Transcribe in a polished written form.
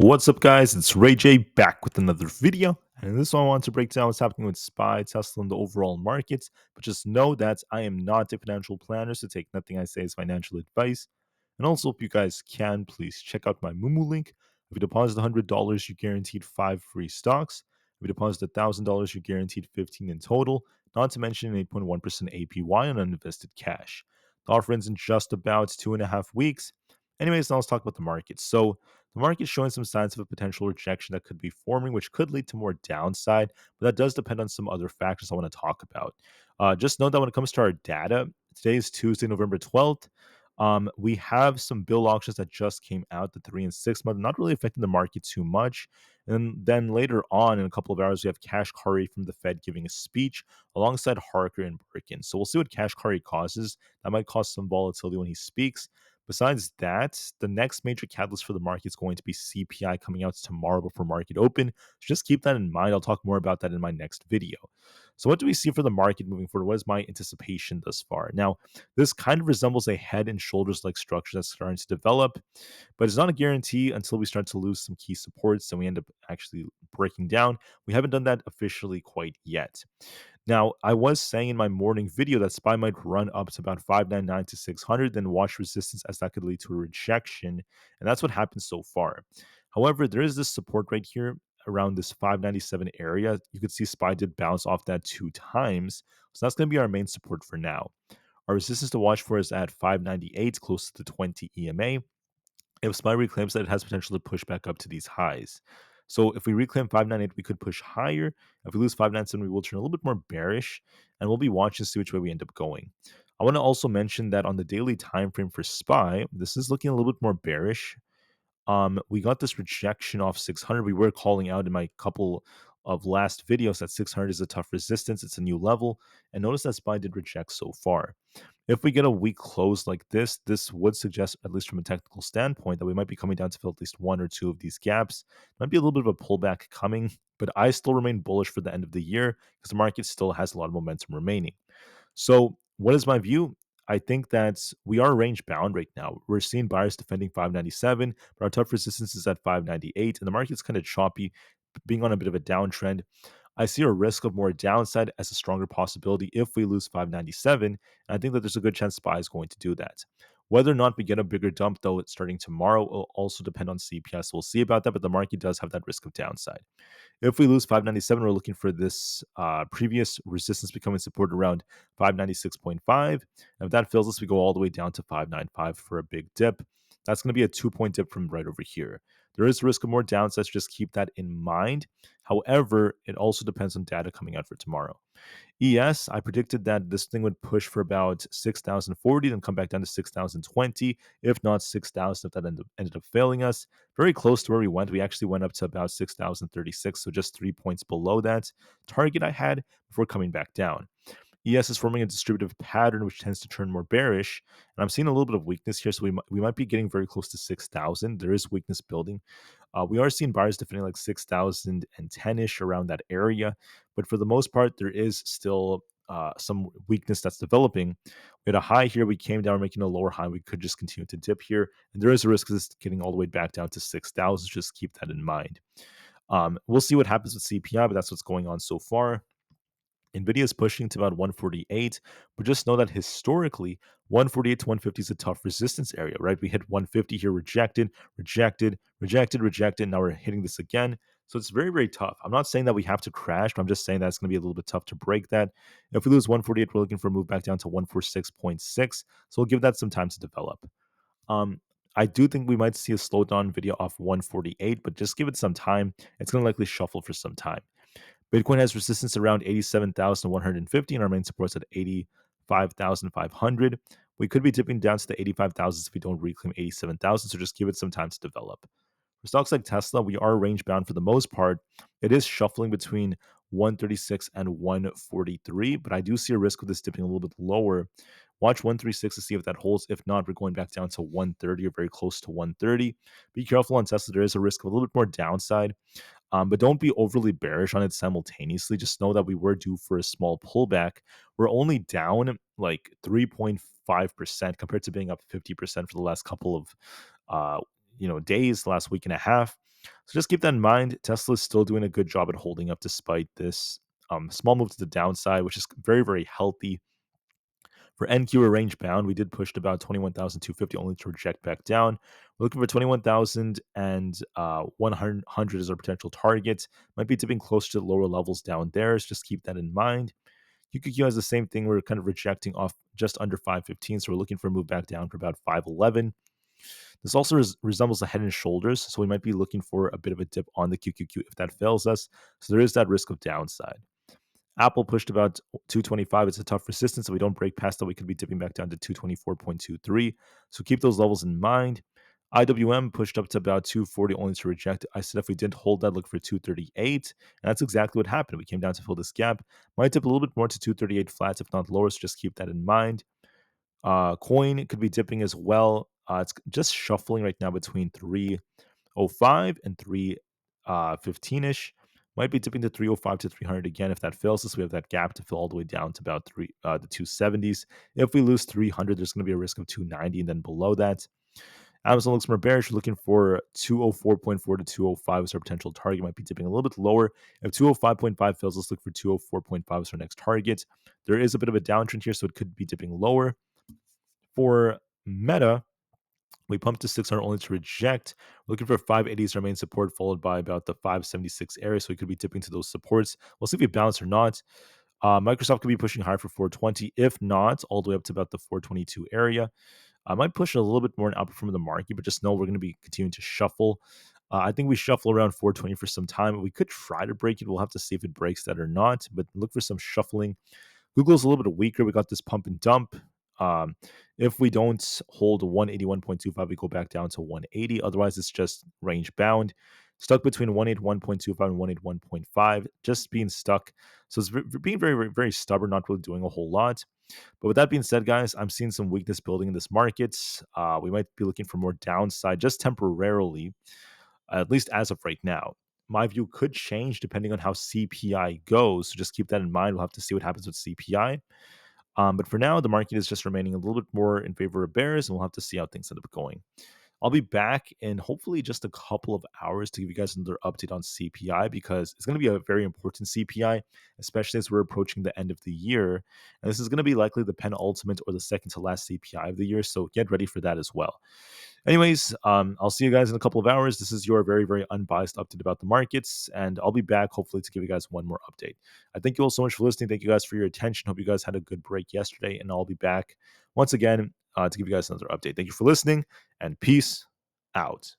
What's up, guys? It's Rey-Jay back with another video. And in this one, I want to break down what's happening with SPY, Tesla, and the overall markets. But just know that I am not a financial planner, so take nothing I say as financial advice. And also, if you guys can, please check out my Moomoo link. If you deposit $100, you're guaranteed 5 free stocks. If you deposit $1,000, you're guaranteed 15 in total, not to mention an 8.1% APY on uninvested cash. The offer ends in just about 2.5 weeks. Anyways, now let's talk about the market. So, the market is showing some signs of a potential rejection that could be forming, which could lead to more downside, but that does depend on some other factors I want to talk about. Just note that when it comes to our data, today is Tuesday, November 12th. We have some bill auctions that just came out, the 3 and 6 month, not really affecting the market too much. And then later on, in a couple of hours, we have Cash Curry from the Fed giving a speech alongside Harker and Birkin. So we'll see what Cash Curry causes. That might cause some volatility when he speaks. Besides that, the next major catalyst for the market is going to be CPI coming out tomorrow before market open. So just keep that in mind. I'll talk more about that in my next video. So, what do we see for the market moving forward? What is my anticipation thus far? Now, this kind of resembles a head and shoulders like structure that's starting to develop, but it's not a guarantee until we start to lose some key supports and we end up actually breaking down. We haven't done that officially quite yet. Now, I was saying in my morning video that SPY might run up to about 599 to 600, then watch resistance as that could lead to a rejection. And that's what happened so far. However, there is this support right here around this 597 area. You could see SPY did bounce off that 2 times. So that's going to be our main support for now. Our resistance to watch for is at 598, close to the 20 EMA. If SPY reclaims that, it has potential to push back up to these highs. So if we reclaim 598, we could push higher. If we lose 597, we will turn a little bit more bearish, and we'll be watching to see which way we end up going. I want to also mention that on the daily time frame for SPY, this is looking a little bit more bearish. We got this rejection off 600. We were calling out in my couple of last videos that 600 is a tough resistance. It's a new level. And notice that SPY did reject so far. If we get a weak close like this would suggest, at least from a technical standpoint, that we might be coming down to fill at least one or two of these gaps. Might be a little bit of a pullback coming, but I still remain bullish for the end of the year because the market still has a lot of momentum remaining. So, what is my view? I think that we are range bound right now. We're seeing buyers defending 597, but our tough resistance is at 598, and the market's kind of choppy, being on a bit of a downtrend. I see a risk of more downside as a stronger possibility if we lose 597, and I think that there's a good chance SPY is going to do that. Whether or not we get a bigger dump, though, it's starting tomorrow, will also depend on CPI. So we'll see about that, but the market does have that risk of downside. If we lose 597, we're looking for this previous resistance becoming support around 596.5. And if that fails us, we go all the way down to 595 for a big dip. That's going to be a 2 point dip from right over here. There is a risk of more downsides. Just keep that in mind. However, it also depends on data coming out for tomorrow. ES, I predicted that this thing would push for about 6,040, then come back down to 6,020, if not 6,000, if that ended up failing us. Very close to where we went. We actually went up to about 6,036, so just 3 points below that target I had before coming back down. ES is forming a distributive pattern, which tends to turn more bearish. And I'm seeing a little bit of weakness here, so we might be getting very close to 6,000. There is weakness building. We are seeing buyers defending like 6,010-ish around that area. But for the most part, there is still some weakness that's developing. We had a high here. We came down, making a lower high. We could just continue to dip here. And there is a risk of this getting all the way back down to 6,000. Just keep that in mind. We'll see what happens with CPI, but that's what's going on so far. Nvidia is pushing to about 148, but just know that historically, 148 to 150 is a tough resistance area, right? We hit 150 here, rejected, rejected, rejected, rejected. Now we're hitting this again. So it's very, very tough. I'm not saying that we have to crash, but I'm just saying that it's going to be a little bit tough to break that. If we lose 148, we're looking for a move back down to 146.6. So we'll give that some time to develop. I do think we might see a slowdown video off 148, but just give it some time. It's going to likely shuffle for some time. Bitcoin has resistance around 87,150 and our main supports at 85,500. We could be dipping down to the 85,000 if we don't reclaim 87,000, so just give it some time to develop. For stocks like Tesla, we are range bound for the most part. It is shuffling between 136 and 143, but I do see a risk of this dipping a little bit lower. Watch 136 to see if that holds. If not, we're going back down to 130 or very close to 130. Be careful on Tesla. There is a risk of a little bit more downside. But don't be overly bearish on it simultaneously. Just know that we were due for a small pullback. We're only down like 3.5% compared to being up 50% for the last couple of days, the last week and a half. So just keep that in mind. Tesla is still doing a good job at holding up despite this small move to the downside, which is very, very healthy. For NQ or range bound, we did push to about 21,250 only to reject back down. We're looking for 21,000 and 100 is our potential target. Might be dipping closer to the lower levels down there. So just keep that in mind. QQQ has the same thing. We're kind of rejecting off just under 515. So we're looking for a move back down for about 511. This also resembles the head and shoulders. So we might be looking for a bit of a dip on the QQQ if that fails us. So there is that risk of downside. Apple pushed about 225. It's a tough resistance. So we don't break past that, we could be dipping back down to 224.23. So keep those levels in mind. IWM pushed up to about 240 only to reject. I said if we didn't hold that, look for 238. And that's exactly what happened. We came down to fill this gap. Might dip a little bit more to 238 flats, if not lower. So just keep that in mind. Coin could be dipping as well. It's just shuffling right now between 305 and 315-ish. Might be dipping to 305 to 300 again. If that fails us, we have that gap to fill all the way down to about the 270s. If we lose 300, there's going to be a risk of 290 and then below that. Amazon looks more bearish. We're looking for 204.4 to 205 as our potential target. Might be dipping a little bit lower. If 205.5 fails, let's look for 204.5 as our next target. There is a bit of a downtrend here, so it could be dipping lower. For Meta, we pumped to 600 only to reject. We're looking for 580 as our main support, followed by about the 576 area. So we could be dipping to those supports. We'll see if we bounce or not. Microsoft could be pushing higher for 420. If not, all the way up to about the 422 area. I might push a little bit more and outperform the market, but just know we're going to be continuing to shuffle. I think we shuffle around 420 for some time. We could try to break it. We'll have to see if it breaks that or not, but look for some shuffling. Google's a little bit weaker. We got this pump and dump. Um, if we don't hold 181.25, we go back down to 180. Otherwise, it's just range bound. Stuck between 181.25 and 181.5, just being stuck. So it's being very, very, very stubborn, not really doing a whole lot. But with that being said, guys, I'm seeing some weakness building in this market. We might be looking for more downside just temporarily, at least as of right now. My view could change depending on how CPI goes. So just keep that in mind. We'll have to see what happens with CPI. But for now, the market is just remaining a little bit more in favor of bears, and we'll have to see how things end up going. I'll be back in hopefully just a couple of hours to give you guys another update on CPI because it's going to be a very important CPI, especially as we're approaching the end of the year. And this is going to be likely the penultimate or the second to last CPI of the year. So get ready for that as well. Anyways, I'll see you guys in a couple of hours. This is your very, very unbiased update about the markets, and I'll be back hopefully to give you guys one more update. I thank you all so much for listening. Thank you guys for your attention. Hope you guys had a good break yesterday, and I'll be back once again to give you guys another update. Thank you for listening, and peace out.